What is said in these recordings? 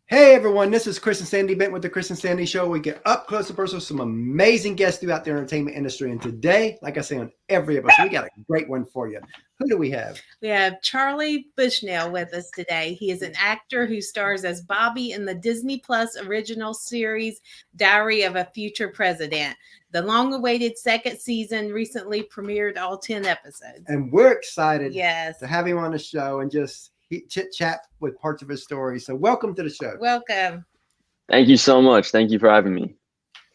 Hey everyone, this is Chris and Sandy Bent with the Chris and Sandy Show. We get up close and personal with some amazing guests throughout the entertainment industry. And today, like I say on every episode, we got a great one for you. Who do we have? We have Charlie Bushnell with us today. He is an actor who stars as Bobby in the Disney Plus original series Diary of a Future President. The long-awaited second season recently premiered all 10 episodes. And we're excited Yes. to have him on the show and just chit-chat with parts of his story. So welcome to the show. Welcome. Thank you so much. Thank you for having me.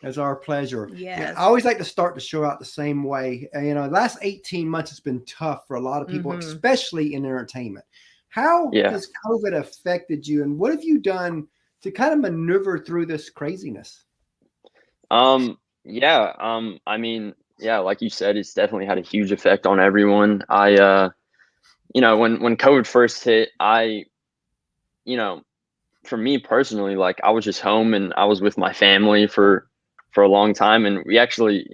It's our pleasure. Yes. I always like to start the show out the same way. You know, the last 18 months has been tough for a lot of people, especially in entertainment. How has COVID affected you, and what have you done to kind of maneuver through this craziness? I mean, like you said, it's definitely had a huge effect on everyone. When COVID first hit, for me personally, like I was just home and I was with my family for a long time. And we actually,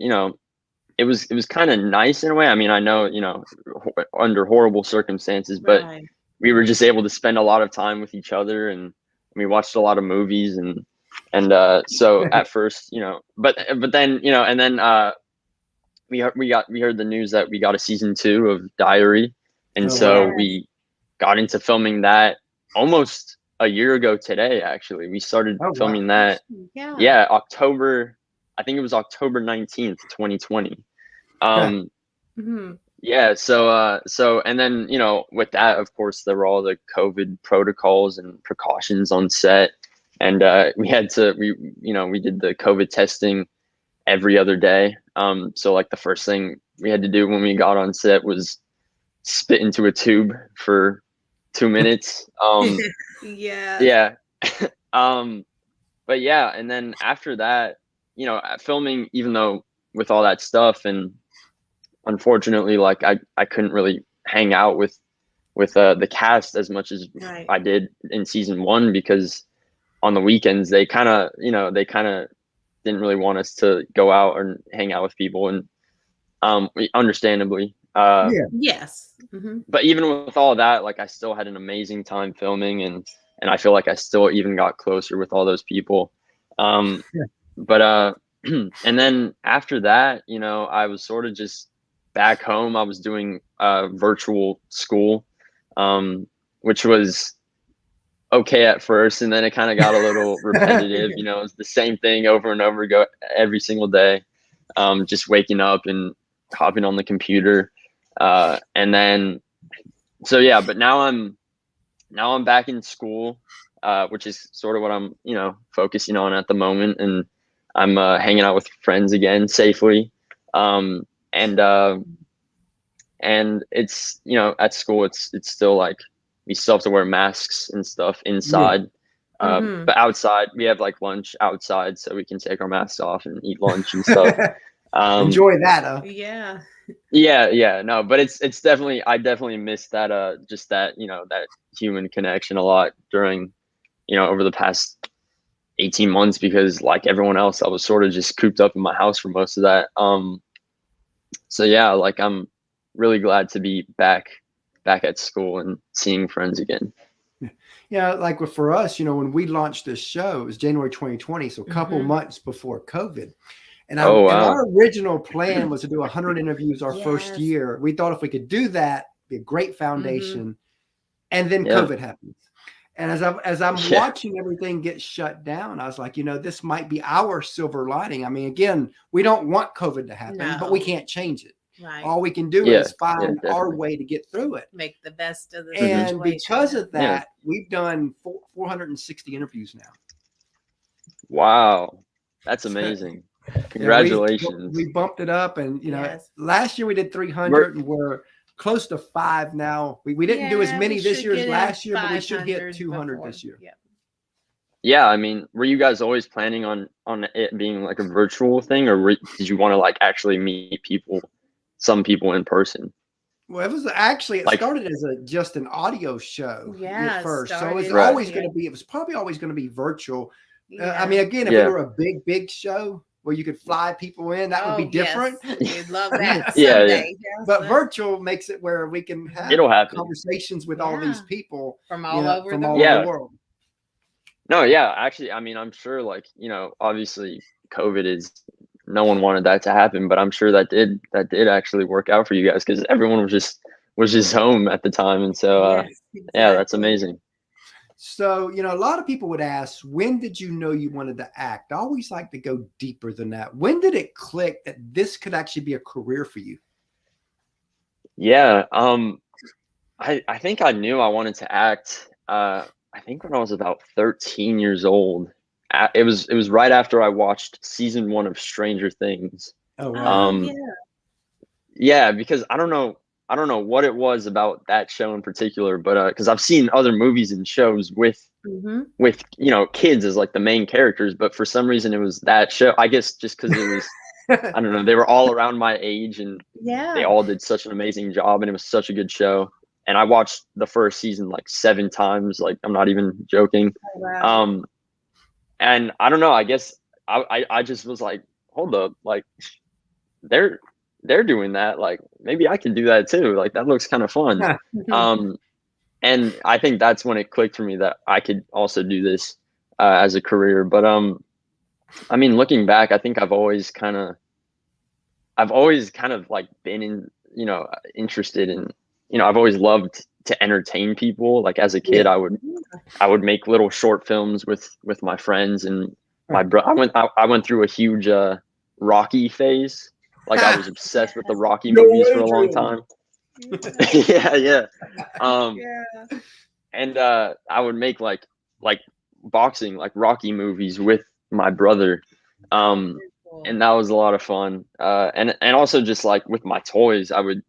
it was kind of nice in a way. I mean, I know, under horrible circumstances, but we were just able to spend a lot of time with each other, and we watched a lot of movies and so at first, but then, and then we heard the news that we got a season 2 of Diary. And we got into filming that almost a year ago today, actually. We started filming that. October, I think it was October 19th, 2020. And then, with that, of course, there were all the COVID protocols and precautions on set. And we did the COVID testing every other day. So like the first thing we had to do when we got on set was spit into a tube for 2 minutes. But and then after that, filming, even though with all that stuff, and unfortunately, like I couldn't really hang out with the cast as much as I did in season 1, because on the weekends they kind of didn't really want us to go out and hang out with people, and understandably. But even with all of that, like I still had an amazing time filming, and I feel like I still even got closer with all those people. But and then after that, I was sort of just back home. I was doing virtual school, which was okay at first, and then it kind of got a little repetitive. It's the same thing over and over every single day, just waking up and hopping on the computer. And then, but now I'm back in school, which is sort of what I'm, focusing on at the moment. And I'm hanging out with friends again safely. And it's, at school, it's still like we still have to wear masks and stuff inside. But outside we have like lunch outside, so we can take our masks off and eat lunch and stuff. Enjoy that, huh? No, but it's definitely, I definitely miss that just that that human connection a lot during over the past 18 months, because like everyone else, I was sort of just cooped up in my house for most of that. Like I'm really glad to be back at school and seeing friends again. Like for us, when we launched this show, it was January 2020, so a couple months before COVID. And our original plan was to do 100 interviews our first year. We thought if we could do that, be a great foundation. And then COVID happens. And as I'm watching everything get shut down, I was like, this might be our silver lining. I mean, again, we don't want COVID to happen, but we can't change it. Right. All we can do is find our way to get through it. Make the best of the situation. situation. And because of that, we've done 460 interviews now. Wow. That's amazing. Congratulations. We bumped it up, and last year we did 300, and we're close to 5 now. We didn't do as many this year as last year, but we should hit 200 this year. I mean, were you guys always planning on it being like a virtual thing, or did you want to like actually meet some people in person? Well, it started as just an audio show at first. So it was always going to be, it was probably always going to be virtual. I mean, again, if we were a big show, where you could fly people in. That would be different. We'd love that Yeah, someday. yeah. But virtual makes it where we can have It'll happen. conversations with all these people from all over the world. No, yeah, actually, I mean, I'm sure, like, you know, obviously COVID is, no one wanted that to happen, but I'm sure that did actually work out for you guys, because everyone was just home at the time. And so exactly. Yeah, that's amazing. So, you know, a lot of people would ask, when did you know you wanted to act? I always like to go deeper than that. When did it click that this could actually be a career for you? Yeah, I think I knew I wanted to act. I think when I was about 13 years old. It was right after I watched season 1 of Stranger Things. Oh wow. Yeah, because I don't know what it was about that show in particular, but because I've seen other movies and shows with you know, kids as like the main characters, but for some reason it was that show. I guess just because it was I don't know, they were all around my age, and they all did such an amazing job, and it was such a good show. And I watched the first season like 7 times. Like, I'm not even joking. Oh, wow. And I don't know, I guess I just was like, hold up, like they're doing that. Like, maybe I can do that too. Like, that looks kind of fun. And I think that's when it clicked for me that I could also do this as a career. But I mean, looking back, I think I've always kind of like been in, you know, interested in, you know, I've always loved to entertain people. Like, as a kid, I would make little short films with my friends and my brother. I went through a huge Rocky phase. Like, I was obsessed with the Rocky movies for a long time. Yeah. And I would make like boxing, like Rocky movies with my brother. And that was a lot of fun. And also just like with my toys, I would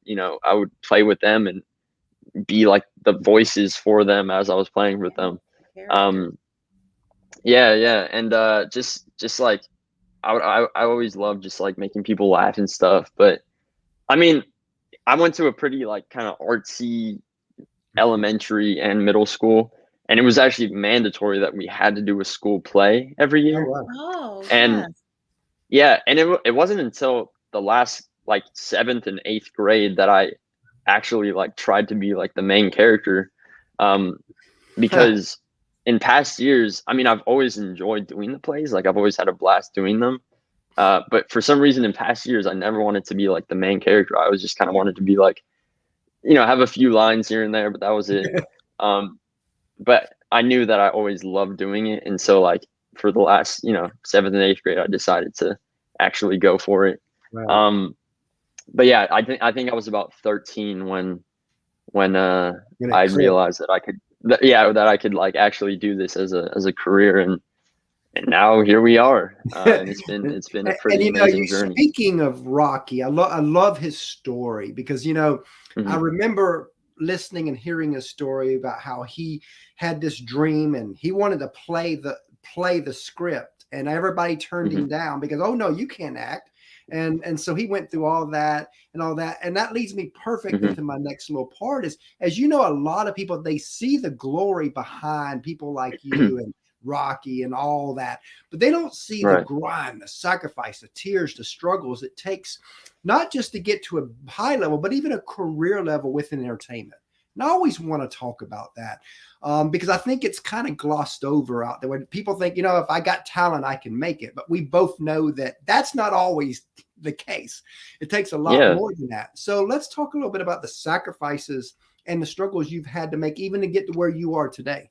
play with them and be like the voices for them as I was playing with them. Yeah. And just like I always loved just like making people laugh and stuff. But I mean, I went to a pretty like kind of artsy elementary and middle school, and it was actually mandatory that we had to do a school play every year. And it wasn't until the last like 7th and 8th grade that I actually like tried to be like the main character, because in past years, I mean, I've always enjoyed doing the plays. Like, I've always had a blast doing them. But for some reason in past years, I never wanted to be like the main character. I was just kind of wanted to be like, you know, have a few lines here and there, but that was it. But I knew that I always loved doing it. And so like for the last, you know, 7th and 8th grade, I decided to actually go for it. Right. But yeah, I think I was about 13 when I realized that I could, that I could like actually do this as a career, and now here we are. And it's been a pretty amazing journey. Speaking of Rocky, I love his story, because, you know, I remember listening and hearing a story about how he had this dream and he wanted to play the script, and everybody turned him down because, oh no, you can't act. And so he went through all that. And that leads me perfectly to my next little part is, as you know, a lot of people, they see the glory behind people like you and Rocky and all that, but they don't see the grind, the sacrifice, the tears, the struggles it takes, not just to get to a high level, but even a career level within entertainment. And I always want to talk about that because I think it's kind of glossed over out there when people think, you know, if I got talent, I can make it. But we both know that that's not always the case. It takes a lot more than that. So let's talk a little bit about the sacrifices and the struggles you've had to make even to get to where you are today.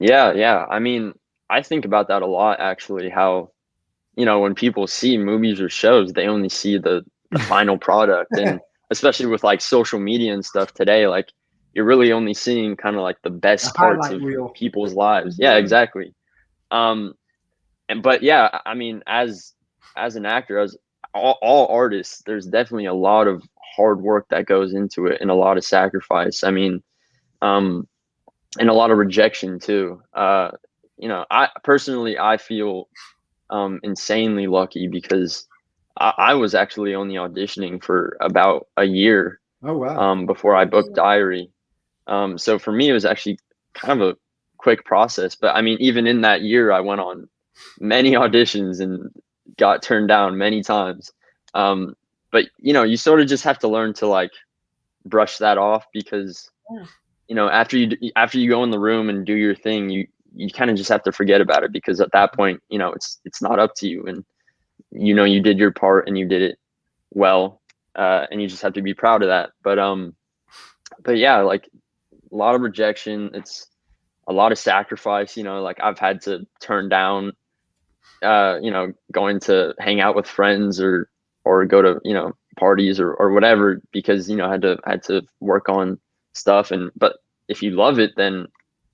Yeah. I mean, I think about that a lot, actually, how, you know, when people see movies or shows, they only see the final product. And especially with like social media and stuff today, like you're really only seeing kind of like the best parts of people's lives. Yeah, exactly. But yeah, I mean, as an actor, as all artists, there's definitely a lot of hard work that goes into it and a lot of sacrifice. I mean, and a lot of rejection too. You know, I personally feel insanely lucky because I was actually only auditioning for about a year. Oh wow! Before I booked Diary. So for me, it was actually kind of a quick process. But I mean, even in that year, I went on many auditions, and got turned down many times. But you sort of just have to learn to like brush that off, because after you go in the room and do your thing, you kind of just have to forget about it, because at that point, it's not up to you, and you did your part and you did it well, and you just have to be proud of that. But yeah, like a lot of rejection, it's a lot of sacrifice. Like I've had to turn down going to hang out with friends or go to parties or whatever, because I had to work on stuff. But if you love it, then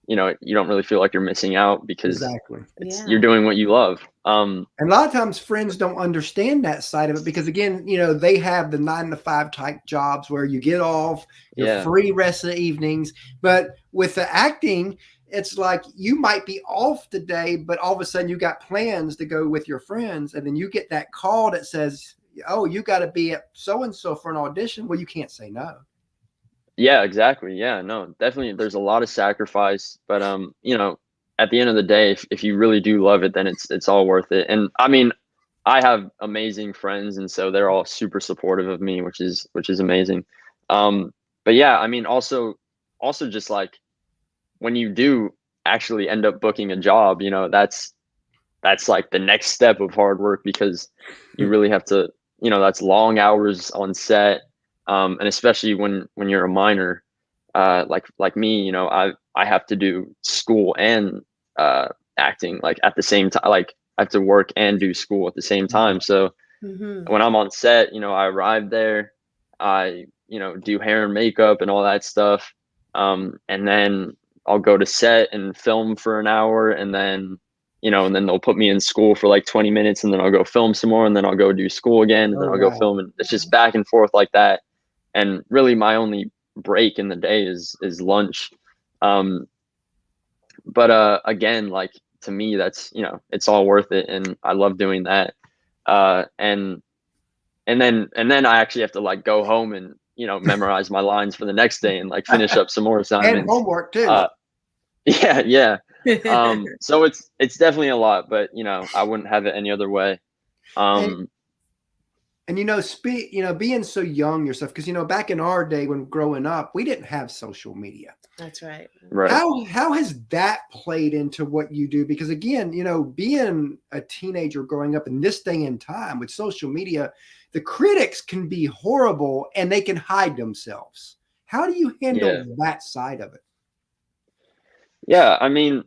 you don't really feel like you're missing out, because exactly you're doing what you love. And a lot of times friends don't understand that side of it, because again, they have the 9-to-5 type jobs where you get off, you're free rest of the evenings. But with the acting, it's like you might be off today, but all of a sudden you got plans to go with your friends, and then you get that call that says, oh, you got to be at so-and-so for an audition. Well, you can't say no. Yeah, exactly. Yeah, no, definitely. There's a lot of sacrifice, but at the end of the day, if you really do love it, then it's all worth it. And I mean, I have amazing friends, and so they're all super supportive of me, which is amazing. But yeah, I mean, also just like when you do actually end up booking a job, that's like the next step of hard work, because you really have to, that's long hours on set. And especially when you're a minor, like me, I have to do school and acting like at the same time. Like I have to work and do school at the same time. So when I'm on set, I arrive there, I do hair and makeup and all that stuff, and then I'll go to set and film for an hour, and then and then they'll put me in school for like 20 minutes, and then I'll go film some more, and then I'll go do school again, and then I'll go film, and it's just back and forth like that. And really my only break in the day is lunch. But again, like to me, that's, it's all worth it. And I love doing that. And then I actually have to like go home and, memorize my lines for the next day and like finish up some more assignments. And homework too. Yeah. So it's definitely a lot, but I wouldn't have it any other way. And being so young yourself, because back in our day when growing up, we didn't have social media. That's right. Right. How has that played into what you do? Because again, being a teenager growing up in this day and time with social media, the critics can be horrible and they can hide themselves. How do you handle that side of it? Yeah, I mean,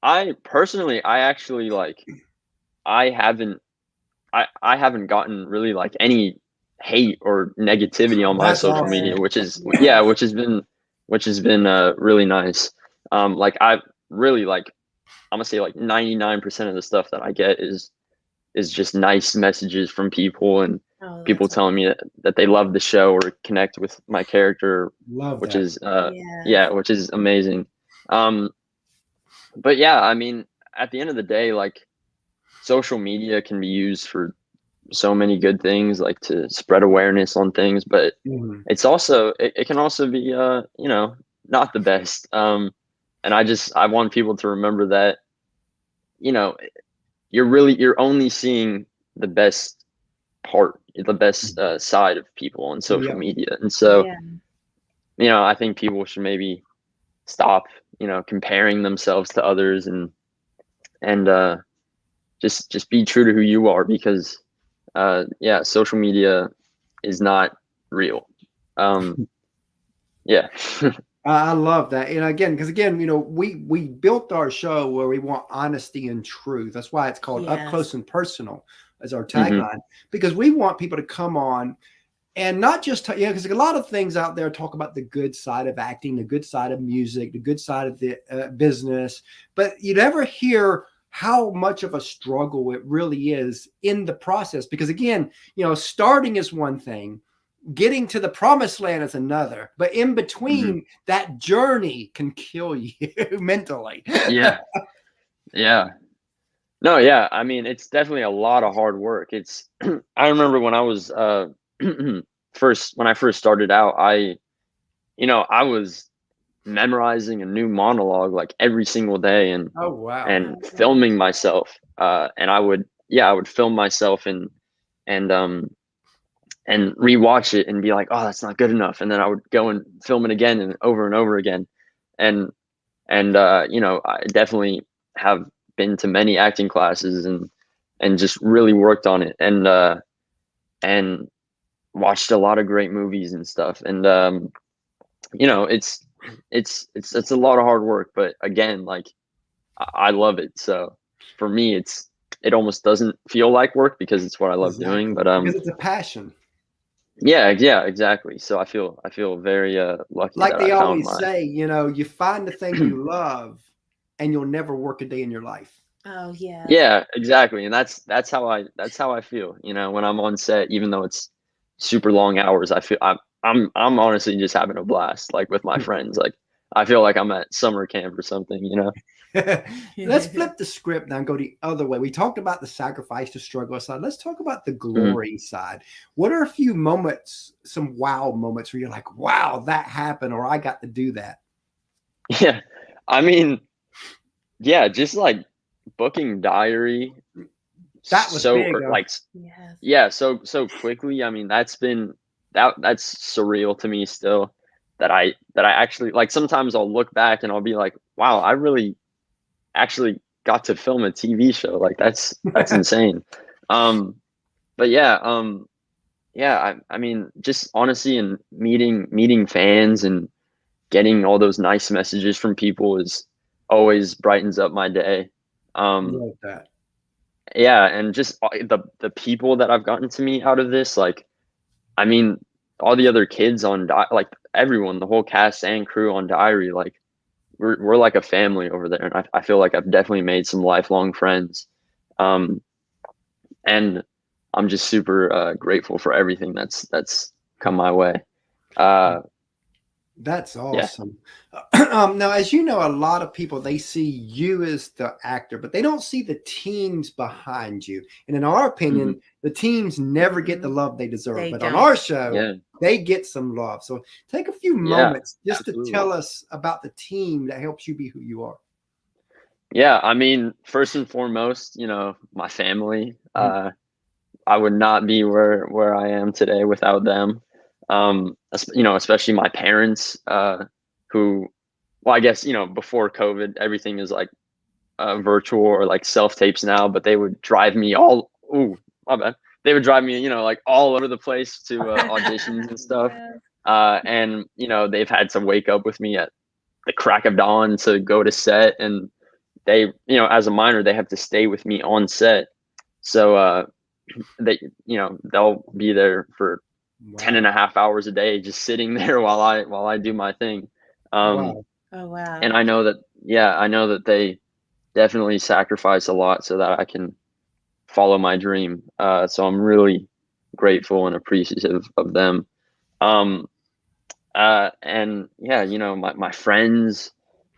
I actually like, I haven't gotten really like any hate or negativity on my social media, which has been really nice. Like I really like, I'm gonna say like 99% of the stuff that I get is just nice messages from people, and people telling me that they love the show or connect with my character, which is which is amazing. But yeah, I mean, at the end of the day, like social media can be used for so many good things, like to spread awareness on things, but it's also, it can also be, not the best. And I want people to remember that, you're only seeing the best part, the best side of people on social media. And so, I think people should maybe stop, comparing themselves to others, and just be true to who you are, because social media is not real. I love that. And again, because we built our show where we want honesty and truth. That's why it's called Up Close and Personal as our tagline, because we want people to come on and not just, because a lot of things out there talk about the good side of acting, the good side of music, the good side of the business, but you never hear how much of a struggle it really is in the process. Because again, starting is one thing, getting to the promised land is another, but in between that journey can kill you mentally. Yeah. No, yeah. I mean, it's definitely a lot of hard work. It's, I remember when I was, when I first started out, I was memorizing a new monologue like every single day, and and filming myself, and I I would film myself and rewatch it and be like, oh, that's not good enough. And then I would go and film it again and over again. And you know, I definitely have been to many acting classes and just really worked on it and watched a lot of great movies and stuff. And you know, it's a lot of hard work, but again, like I love it. So for me, it almost doesn't feel like work because it's what I love doing. But because it's a passion. Yeah, exactly. So I feel very lucky. Like that they I found always say, you know, you find the thing you love, and you'll never work a day in your life. Oh yeah. Yeah, exactly. And that's how I feel. You know, when I'm on set, even though it's super long hours, I feel I'm honestly just having a blast, like with my friends. Like I feel like I'm at summer camp or something. You know. Let's flip the script now and go the other way. We talked about the sacrifice, the struggle side. Let's talk about the glory side. What are a few moments, some wow moments where you're like, wow, that happened, or I got to do that? Yeah. I mean, yeah, just like booking Diary. That was so big, like, yes. yeah, so quickly. I mean, that's surreal to me still that I actually, like, sometimes I'll look back and I'll be like, wow, I really actually got to film a TV show. Like that's insane. But yeah, I mean, just honestly, and meeting fans and getting all those nice messages from people is always brightens up my day. love that. Yeah, and just the people that I've gotten to meet out of this, like, I mean, all the other kids on like everyone, the whole cast and crew on Diary, like we're like a family over there, and I feel like I've definitely made some lifelong friends, and I'm just super grateful for everything that's come my way. That's Yeah. awesome. Now, as you know, a lot of people, they see you as the actor, but they don't see the teams behind you. And in our opinion, the teams never get the love they deserve. But on our show, they get some love. So take a few moments just to tell us about the team that helps you be who you are. Yeah, I mean, first and foremost, you know, my family. I would not be where I am today without them. You know, especially my parents, who, well, I guess, you know, before COVID, everything is like virtual or like self tapes now, but they would drive me my bad. They would drive me, you know, like all over the place to auditions and stuff. And, you know, they've had to wake up with me at the crack of dawn to go to set. And they, you know, as a minor, they have to stay with me on set. So, they, you know, they'll be there for 10 and a half hours a day, just sitting there while I do my thing. Oh, wow. And I know that they definitely sacrifice a lot so that I can follow my dream. So I'm really grateful and appreciative of them. And yeah, you know, my friends,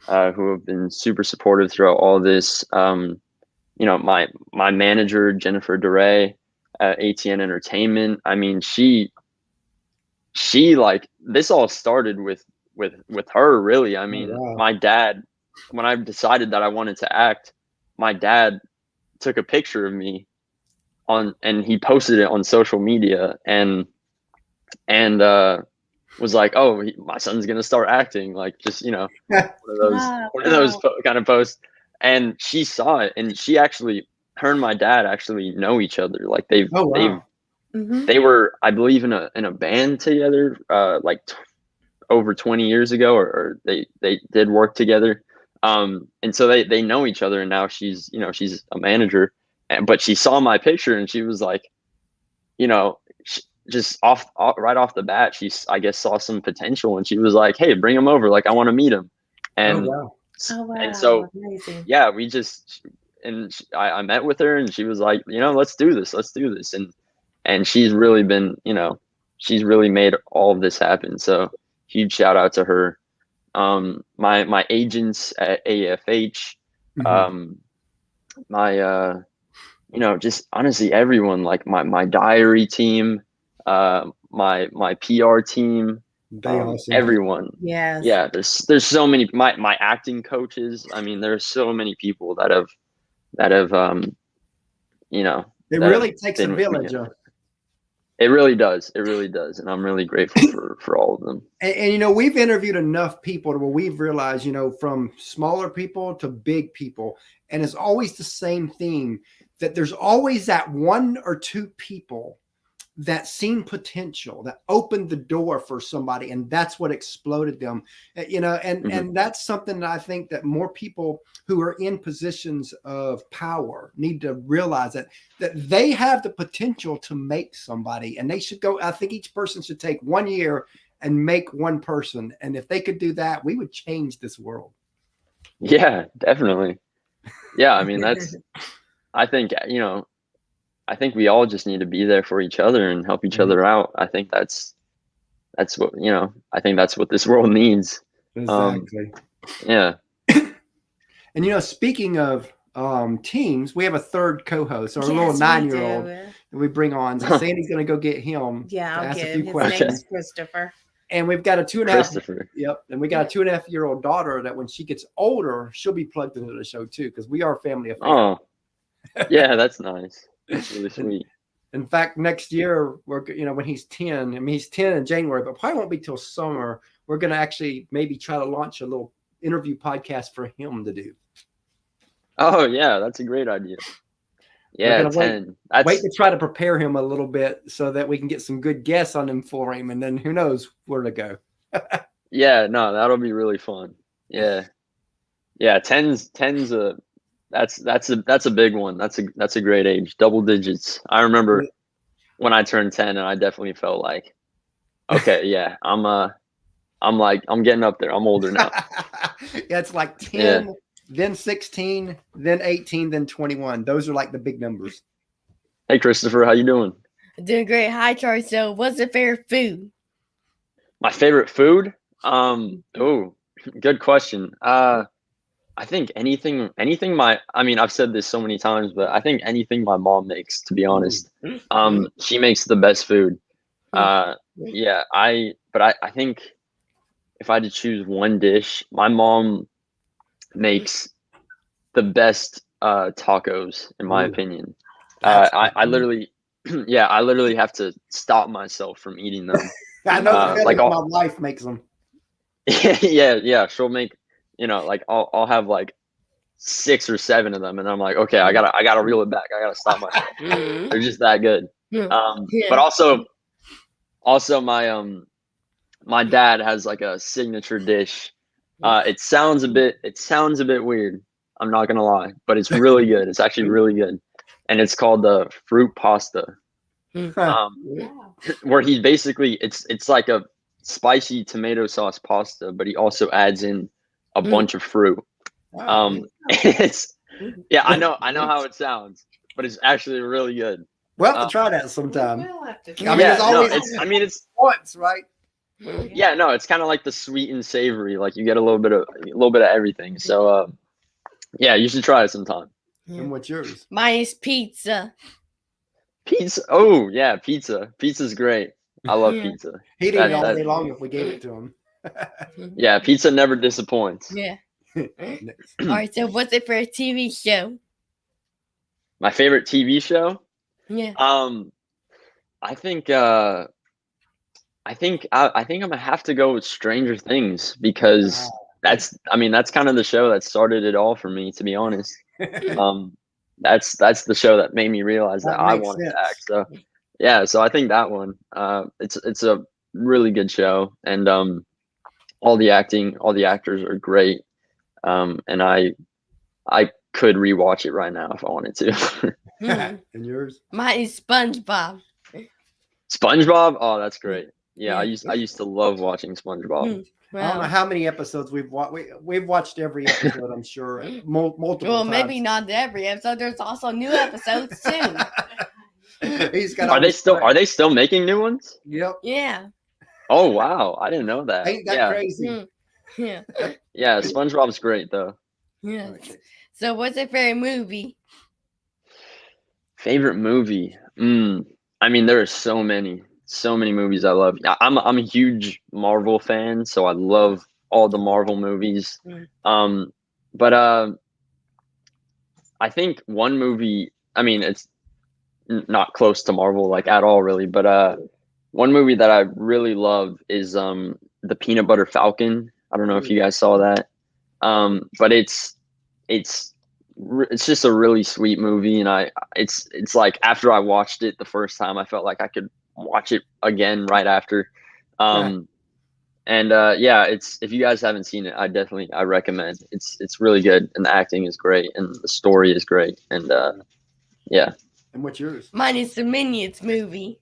who have been super supportive throughout all this. You know, my manager, Jennifer DeRay at ATN Entertainment. I mean, she like, this all started with her, really. I mean, my dad, when I decided that I wanted to act, my dad took a picture of me and he posted it on social media and was like, oh, my son's gonna start acting, like, just, you know, one of those kind of posts. And she saw it, and her and my dad actually know each other. Like they were, I believe, in a band together, like over 20 years ago, or they did work together. And so they know each other, and now she's a manager. But she saw my picture and she was like, you know, just right off the bat, she, I guess, saw some potential, and she was like, hey, bring him over. Like, I want to meet him. And and so, yeah, we just, and I met with her, and she was like, you know, let's do this. And she's really been, you know, she's really made all of this happen. So huge shout out to her. My agents at AFH, you know, just honestly everyone, like my Diary team, my PR team, everyone. Yeah, there's so many, my acting coaches. I mean, there's so many people that have you know, it really takes a village. It really does. It really does. And I'm really grateful for all of them. And, you know, we've interviewed enough people where we've realized, you know, from smaller people to big people, and it's always the same theme, that there's always that one or two people that seen potential, that opened the door for somebody, and that's what exploded them, you know. And that's something that I think that more people who are in positions of power need to realize, that they have the potential to make somebody, and they should go. I think each person should take 1 year and make one person, and if they could do that, we would change this world. Yeah, definitely. Yeah, I mean, I think, you know, I think we all just need to be there for each other and help each other out. I think that's what, you know, I think that's what this world needs. Exactly. Yeah. And, you know, speaking of teams, we have a third co-host, our little 9-year-old that we bring on. So Sandy's going to go get him. Yeah, I'll get a few his questions. name's Christopher. And we've got a 2.5. Yep. And we got a 2.5-year-old daughter that when she gets older, she'll be plugged into the show too, because we are a family affair. Oh, yeah, that's nice. That's really sweet. In fact, next year, you know, when he's 10, I mean, he's 10 in January, but probably won't be till summer. We're going to actually maybe try to launch a little interview podcast for him to do. Oh, yeah, that's a great idea. Yeah, 10. Wait to try to prepare him a little bit so that we can get some good guests on him for him, and then who knows where to go. Yeah, no, that'll be really fun. Yeah. Yeah, 10's that's a big one. That's a great age. Double digits. I remember when I turned 10, and I definitely felt like, okay, yeah, I'm getting up there. I'm older now. Yeah, it's like 10, then 16, then 18, then 21. Those are like the big numbers. Hey, Christopher, how you doing? Doing great. Hi, Charlie. So, what's your favorite food? My favorite food? Oh, good question. I think anything I mean, I've said this so many times, but I think anything my mom makes, to be honest. She makes the best food. Yeah, I think if I had to choose one dish, my mom makes the best tacos, in my opinion. I literally I literally have to stop myself from eating them. I know like my wife makes them. Yeah, she'll make, you know, like I'll have like 6 or 7 of them, and I'm like, okay, I gotta reel it back. I gotta stop myself. They're just that good. But also my dad has like a signature dish. It sounds a bit weird. I'm not gonna lie, but it's really good. It's actually really good, and it's called the fruit pasta. Where he basically it's like a spicy tomato sauce pasta, but he also adds in a bunch of fruit. It's I know how it sounds, but it's actually really good. We'll have to try that sometime. It's once, right? Yeah, no, it's kind of like the sweet and savory. Like you get a little bit of everything. So yeah, you should try it sometime. And what's yours? Mine is pizza. Pizza. Oh yeah, pizza. Pizza's great. I love pizza. He'd eat all day long if we gave it to him. Yeah, pizza never disappoints. Yeah. All right, so what's it for a TV show? My favorite TV show? Yeah. I think I'm gonna have to go with Stranger Things, because that's kind of the show that started it all for me, to be honest. That's the show that made me realize that I wanted to act. So yeah, so I think that one. It's a really good show, and all the actors are great. And I could rewatch it right now if I wanted to. And yours? Mine is SpongeBob. SpongeBob? Oh, that's great. Yeah, I used to love watching SpongeBob. Wow. I don't know how many episodes we've watched. We've watched every episode, I'm sure, multiple times. Maybe not every episode. There's also new episodes too. Are they still making new ones? Yep. Yeah. Oh wow, I didn't know that. Ain't that crazy? Yeah. Yeah, SpongeBob's great though. Yeah. So what's your favorite movie? Favorite movie? I mean, there are so many movies I love. I'm a huge Marvel fan, so I love all the Marvel movies. But I think one movie, I mean, not close to Marvel like at all, really. But one movie that I really love is the Peanut Butter Falcon. I don't know if you guys saw that, but it's just a really sweet movie, and it's like after I watched it the first time, I felt like I could watch it again right after. And yeah, if you guys haven't seen it, I recommend. It's really good, and the acting is great, and the story is great, and yeah. And what's yours? Mine is the Minions movie.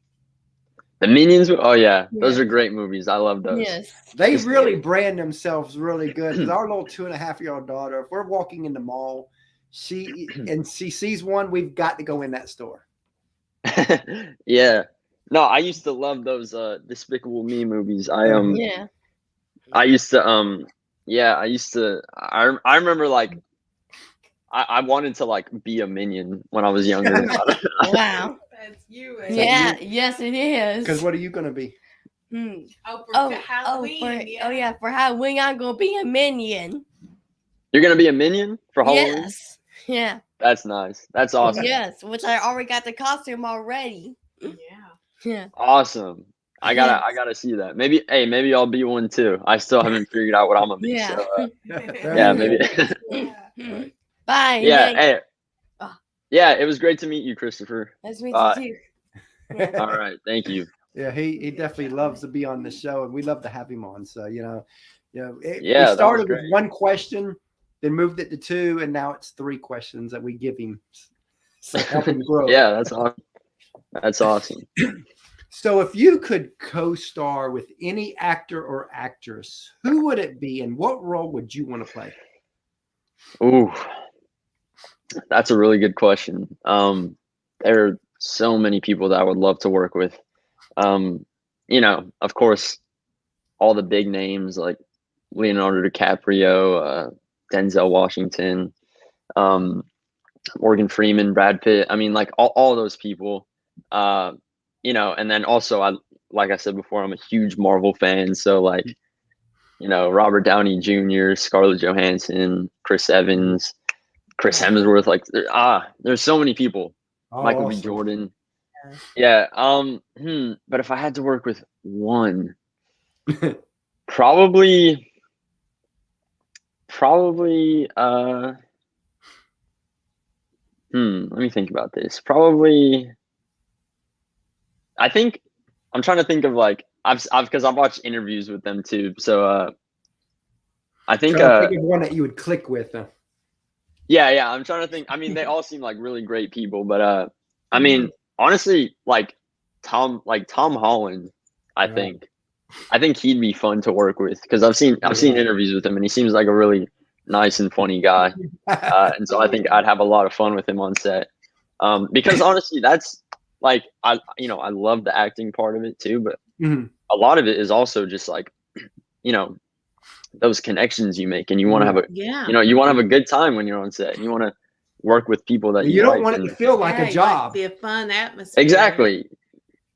The Minions? Oh yeah, those are great movies. I love those. Yes, they really brand themselves really good. Because our little 2.5-year-old daughter, if we're walking in the mall, she sees one, we've got to go in that store. Yeah. No, I used to love those Despicable Me movies. I used to I remember like I wanted to like be a minion when I was younger. Wow. That's you. Yeah, yes it is. Because what are you gonna be? For Halloween. For Halloween I'm gonna be a minion. You're gonna be a minion for Halloween? Yes. Yeah. That's nice. That's awesome. Yes, which I already got the costume already. Yeah. Awesome. I gotta see that. Maybe I'll be one too. I still haven't figured out what I'm gonna be. Yeah. So, yeah, maybe. Bye. Yeah. Hey. Yeah, it was great to meet you, Christopher. Nice to meet you too. Yeah. All right, thank you. Yeah, he definitely loves to be on the show, and we love to have him on. So we started with one question, then moved it to 2, and now it's 3 questions that we give him. So help him grow. Yeah, that's awesome. That's awesome. So if you could co-star with any actor or actress, who would it be, and what role would you want to play? Ooh, that's a really good question. There are so many people that I would love to work with. Of course, all the big names like Leonardo DiCaprio, Denzel Washington, Morgan Freeman, Brad Pitt. I mean, like all those people. And then also like I said before, I'm a huge Marvel fan. So like, Robert Downey Jr., Scarlett Johansson, Chris Evans, Chris Hemsworth, like there's so many people. Michael B. Jordan. Yeah. But if I had to work with one, probably let me think about this. Probably I think I'm trying to think of like because I've watched interviews with them too. So I think think of one that you would click with. Yeah, I'm trying to think. I mean, they all seem like really great people, but I mean, honestly, like Tom Holland, I think he'd be fun to work with because I've seen interviews with him and he seems like a really nice and funny guy. And so I think I'd have a lot of fun with him on set. Because honestly, that's like I love the acting part of it too, but a lot of it is also just like, those connections you make, and you want to have you want to have a good time when you're on set, and you want to work with people that you don't want it to feel like a job. Be a fun atmosphere. Exactly.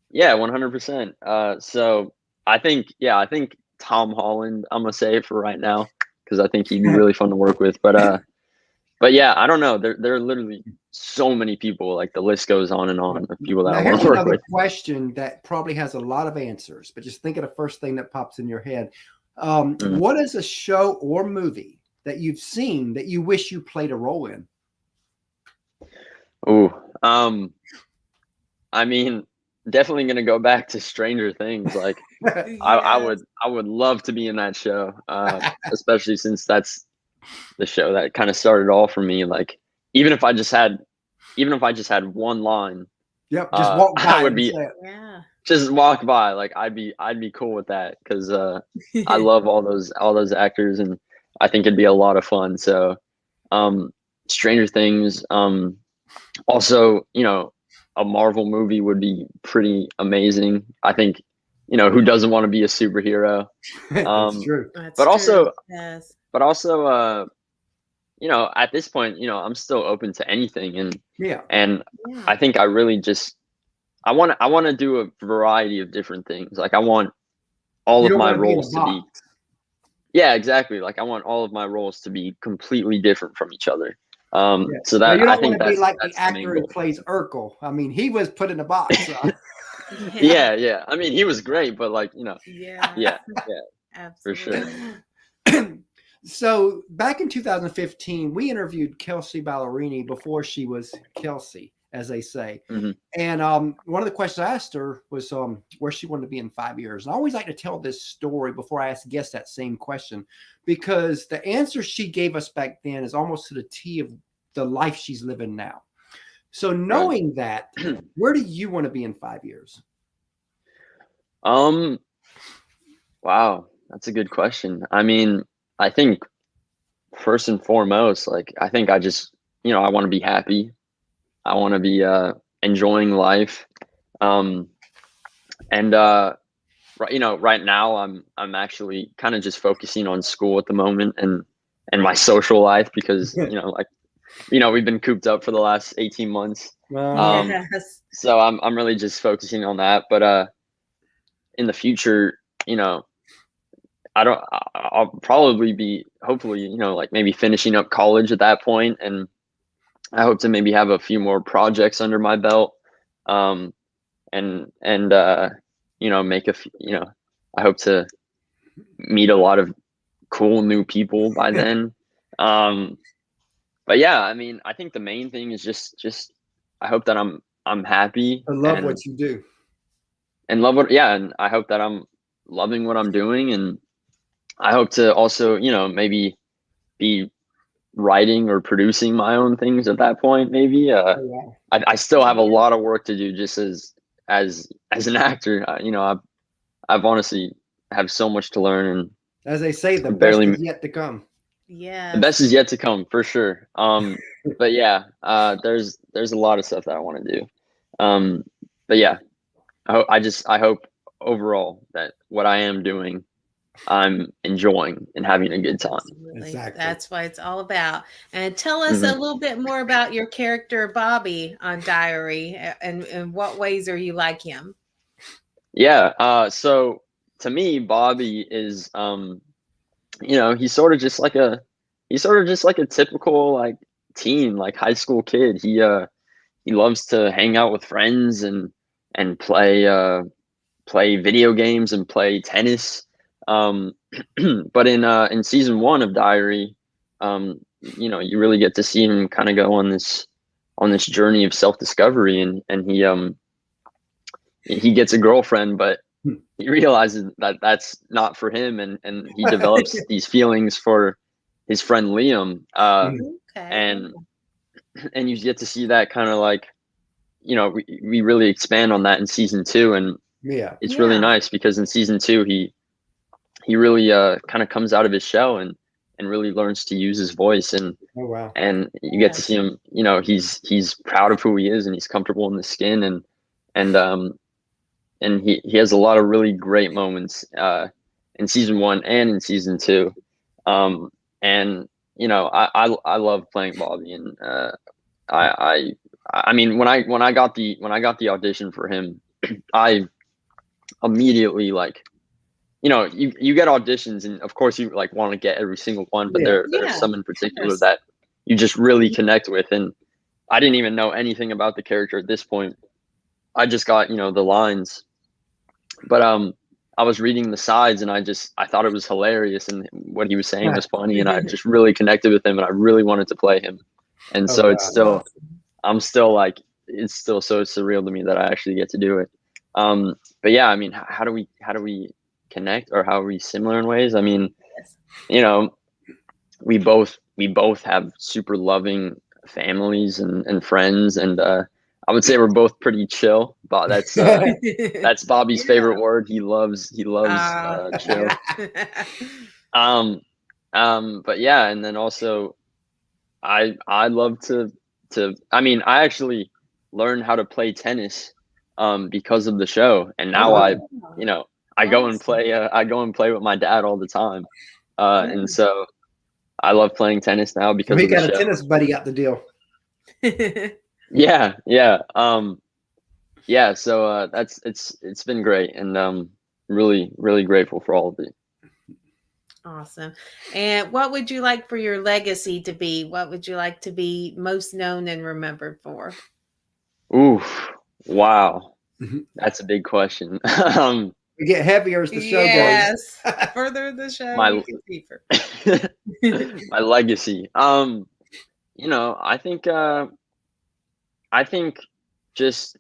Yeah, 100%. So I think Tom Holland, I'm gonna say it for right now because I think he'd be really fun to work with. But yeah, I don't know. There are literally so many people. Like the list goes on and on of people that I want to work with. Question that probably has a lot of answers, but just think of the first thing that pops in your head. What is a show or movie that you've seen that you wish you played a role in? I mean, definitely gonna go back to Stranger Things. Like, yes. I would love to be in that show, especially since that's the show that kind of started all for me. Like, even if I just had one line, just walk by. I would be just walk by. Like, I'd be cool with that because I love all those actors, and I think it'd be a lot of fun. So, Stranger Things. Also, a Marvel movie would be pretty amazing. I think, who doesn't want to be a superhero? That's true. But also, at this point, I'm still open to anything, and I think I really I want to do a variety of different things. Like I want all of my roles to be. Yeah, exactly. Like I want all of my roles to be completely different from each other. So that you don't I think want to be like that's the actor who plays Urkel. I mean, he was put in a box. Yeah. I mean, he was great, but like, yeah, absolutely. For sure. So back in 2015, we interviewed Kelsey Ballerini before she was Kelsey, as they say. Mm-hmm. And one of the questions I asked her was where she wanted to be in 5 years. And I always like to tell this story before I ask guests that same question, because the answer she gave us back then is almost to the T of the life she's living now. So knowing that, where do you want to be in 5 years? Wow, that's a good question. I mean, I think first and foremost, like, I think I just, I want to be happy. I want to be enjoying life. And right now I'm actually kind of just focusing on school at the moment and my social life, because we've been cooped up for the last 18 months. Yes. So I'm really just focusing on that. But in the future, I'll probably be, hopefully, like maybe finishing up college at that point, and I hope to maybe have a few more projects under my belt, and make I hope to meet a lot of cool new people by then. But yeah, I mean, I think the main thing is just I hope that I'm happy. I love what you do. And and I hope that I'm loving what I'm doing, and I hope to also, maybe be writing or producing my own things at that point. Maybe I still have a lot of work to do, just as an actor. I've honestly have so much to learn, and as they say, the best is yet to come. Yeah, the best is yet to come, for sure. But yeah, there's a lot of stuff that I want to do. But yeah, I hope overall that what I am doing, I'm enjoying and having a good time. Absolutely. Exactly. That's what it's all about. And tell us a little bit more about your character Bobby on Diary, and in what ways are you like him? Yeah. So to me, Bobby is, he's sort of just like a typical, like, teen, like high school kid. He loves to hang out with friends and play video games and play tennis. But in season 1 of Diary, you really get to see him kind of go on this journey of self-discovery, and he gets a girlfriend, but he realizes that that's not for him, and he develops these feelings for his friend Liam. And you get to see that kind of, like, we really expand on that in season 2, and it's really nice, because in season 2 he really kind of comes out of his shell and really learns to use his voice, and and you get to see him, he's proud of who he is, and he's comfortable in the skin, and he has a lot of really great moments in season 1 and in season 2. And I love playing Bobby, and I mean, when I got the audition for him, I immediately, like, you get auditions, and of course you, like, want to get every single one, but there are some in particular that you just really connect with. And I didn't even know anything about the character at this point. I just got, the lines, but I was reading the sides, and I thought it was hilarious, and what he was saying was funny, and I just really connected with him, and I really wanted to play him. And so it's still, I'm still, like, it's still so surreal to me that I actually get to do it. But yeah, I mean, how do we connect, or how are we similar in ways? I mean, we both have super loving families and friends, and I would say we're both pretty chill, but that's Bobby's favorite word. He loves chill. But yeah, and then also I love to I mean, I actually learned how to play tennis because of the show, and now I go and play with my dad all the time, and so I love playing tennis now because we of the got show. A tennis buddy got the deal. Yeah. So it's been great, and really, really grateful for all of it. Awesome. And what would you like for your legacy to be? What would you like to be most known and remembered for? Oof. Wow. That's a big question. We get heavier as the show goes. Yes. Further the show, My, deeper. My legacy. You know, I think just,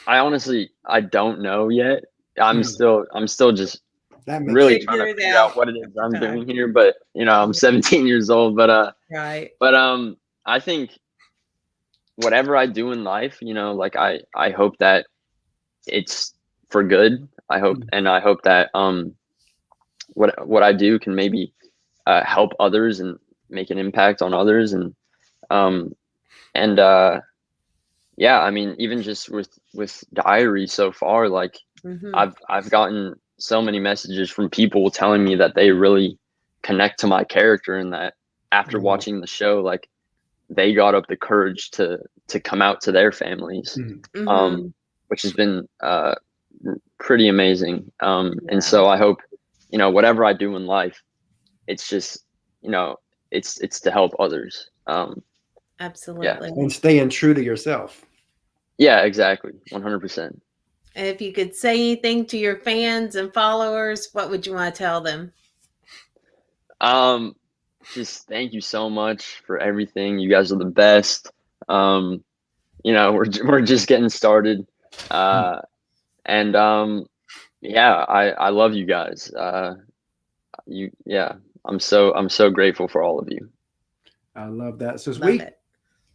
I honestly, I don't know yet. I'm still just really trying to figure out what it is I'm doing here. But, you know, I'm 17 years old, but, right. But, I think whatever I do in life, you know, like I hope that it's for good. I hope that, what I do can maybe, help others and make an impact on others. Yeah, I mean, even just with Diary so far, like I've gotten so many messages from people telling me that they really connect to my character, and that after watching the show, like they got up the courage to come out to their families, which has been pretty amazing. And so I hope, you know, whatever I do in life, it's just, you know, it's to help others. Absolutely. Yeah. And staying true to yourself. Yeah, exactly. 100%. And if you could say anything to your fans and followers, what would you want to tell them? Just thank you so much for everything. You guys are the best. You know, we're just getting started. And yeah, I love you guys. I'm so grateful for all of you. I love that. So as we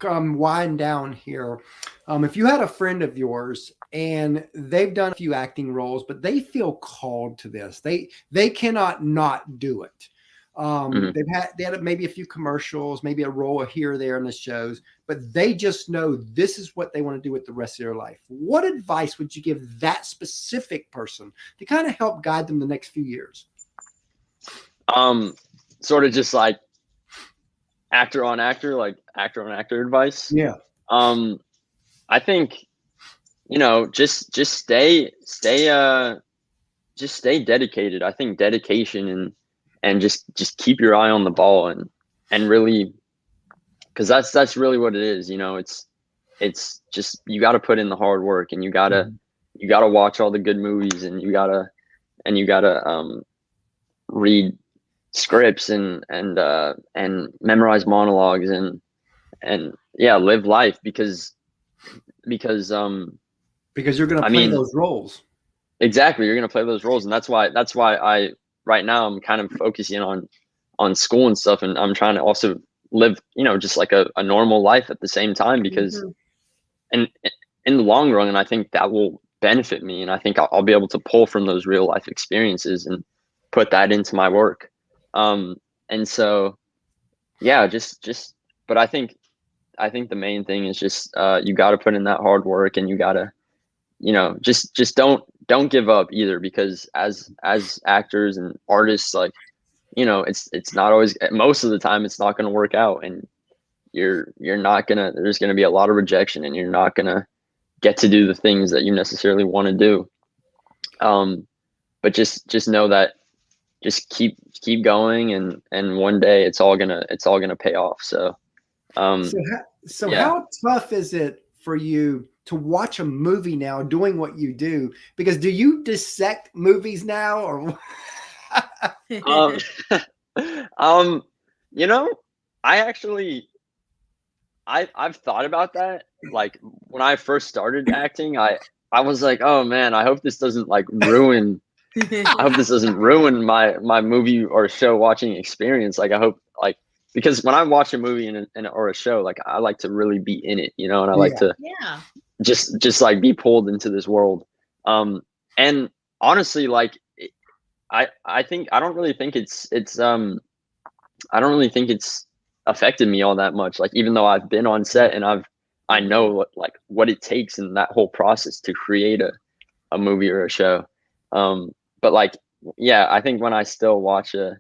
wind down here, if you had a friend of yours and they've done a few acting roles, but they feel called to this, they cannot not do it. They had maybe a few commercials, maybe a role here or there in the shows, but they just know this is what they want to do with the rest of their life. What advice would you give that specific person to kind of help guide them the next few years? Sort of just like actor on actor advice. Yeah. I think, you know, just stay dedicated. I think dedication and just keep your eye on the ball and really, because that's really what it is. You know, it's just, you got to put in the hard work, and you gotta watch all the good movies, and you gotta read scripts and memorize monologues and yeah, live life because you're going to play those roles. Exactly, you're going to play those roles, and that's why I right now I'm kind of focusing on school and stuff, and I'm trying to also live, you know, just like a normal life at the same time, because and in the long run, and I think that will benefit me, and I think I'll be able to pull from those real life experiences and put that into my work. And so, yeah, but I think the main thing is just, you got to put in that hard work, and you got to, you know, just don't give up either, because as actors and artists, like, you know, it's not always, most of the time it's not going to work out, and you're not gonna, there's going to be a lot of rejection, and you're not going to get to do the things that you necessarily want to do. But just know that, just keep going, and one day it's all gonna pay off. So how tough is it for you to watch a movie now doing what you do? Because do you dissect movies now, or you know, I've thought about that. Like, when I first started acting, I was like, oh man, I hope this doesn't like ruin I hope this doesn't ruin my movie or show watching experience. Like, I hope, like, because when I watch a movie or a show, like, I like to really be in it, you know, and I like to just like be pulled into this world. And honestly, like, I don't really think it's affected me all that much. Like, even though I've been on set and I know what it takes in that whole process to create a movie or a show. But like, yeah, I think when I still watch things,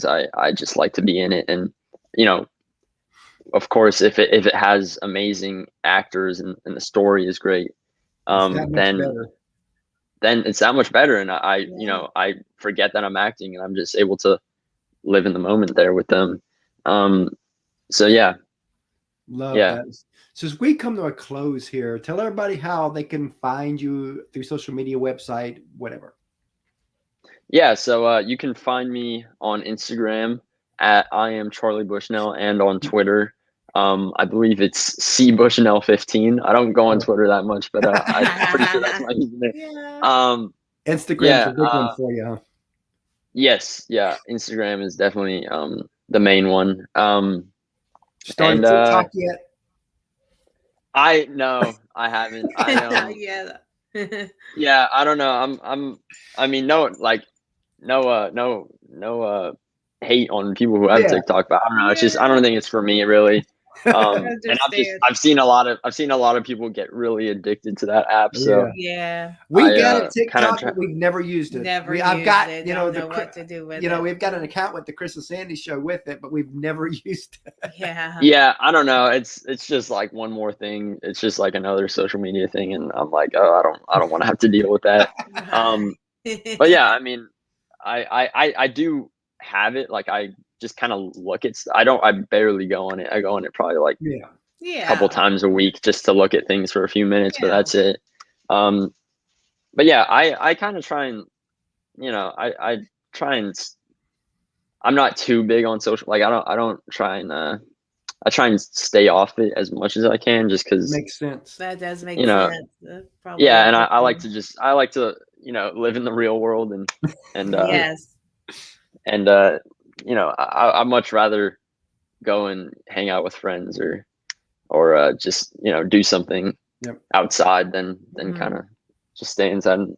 I just like to be in it. And, you know, of course, if it has amazing actors and the story is great, then then it's that much better. And you know, I forget that I'm acting, and I'm just able to live in the moment there with them. So yeah. Love that. So as we come to a close here, tell everybody how they can find you through social media, website, whatever. Yeah, so you can find me on Instagram at I am Charlie Bushnell, and on Twitter. I believe it's cbushnell15. I don't go on Twitter that much, but I'm pretty sure that's my username. Instagram's a big one for you, huh? Yes, yeah. Instagram is definitely the main one. Started TikTok yet? No, I haven't. Yeah, I don't know. I mean, no, like, no hate on people who have TikTok, but I don't know. It's just, I don't think it's for me, really. And I've seen a lot of people get really addicted to that app. So we got a TikTok, but we've never used it. I've got it. You know, know what to do with you know, we've got an account with the Chris and Sandy show with it, but we've never used it. Yeah, I don't know. It's just like one more thing. It's just like another social media thing, and I'm like, oh, I don't want to have to deal with that. But yeah, I mean, I do have it. Like, I just kind of look at. I barely go on it. I go on it probably like a couple times a week just to look at things for a few minutes, but that's it. But yeah, I kind of try and, you know, I try and. I'm not too big on social. Like, I don't try and. I try and stay off it as much as I can, just because makes sense. That does make sense. Yeah, and I like to, you know, live in the real world and yes. And you know, I much rather go and hang out with friends or just, you know, do something outside than kind of just stay inside and,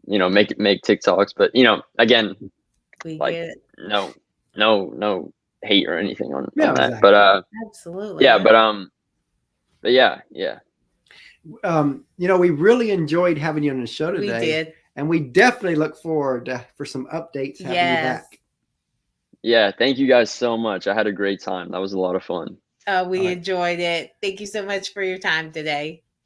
you know, make TikToks. But, you know, again, no hate or anything on that. Exactly. But absolutely. Yeah, but yeah. You know, we really enjoyed having you on the show today. We did. And we definitely look forward for some updates having you back. Yeah, thank you guys so much. I had a great time. That was a lot of fun. We enjoyed it. Thank you so much for your time today.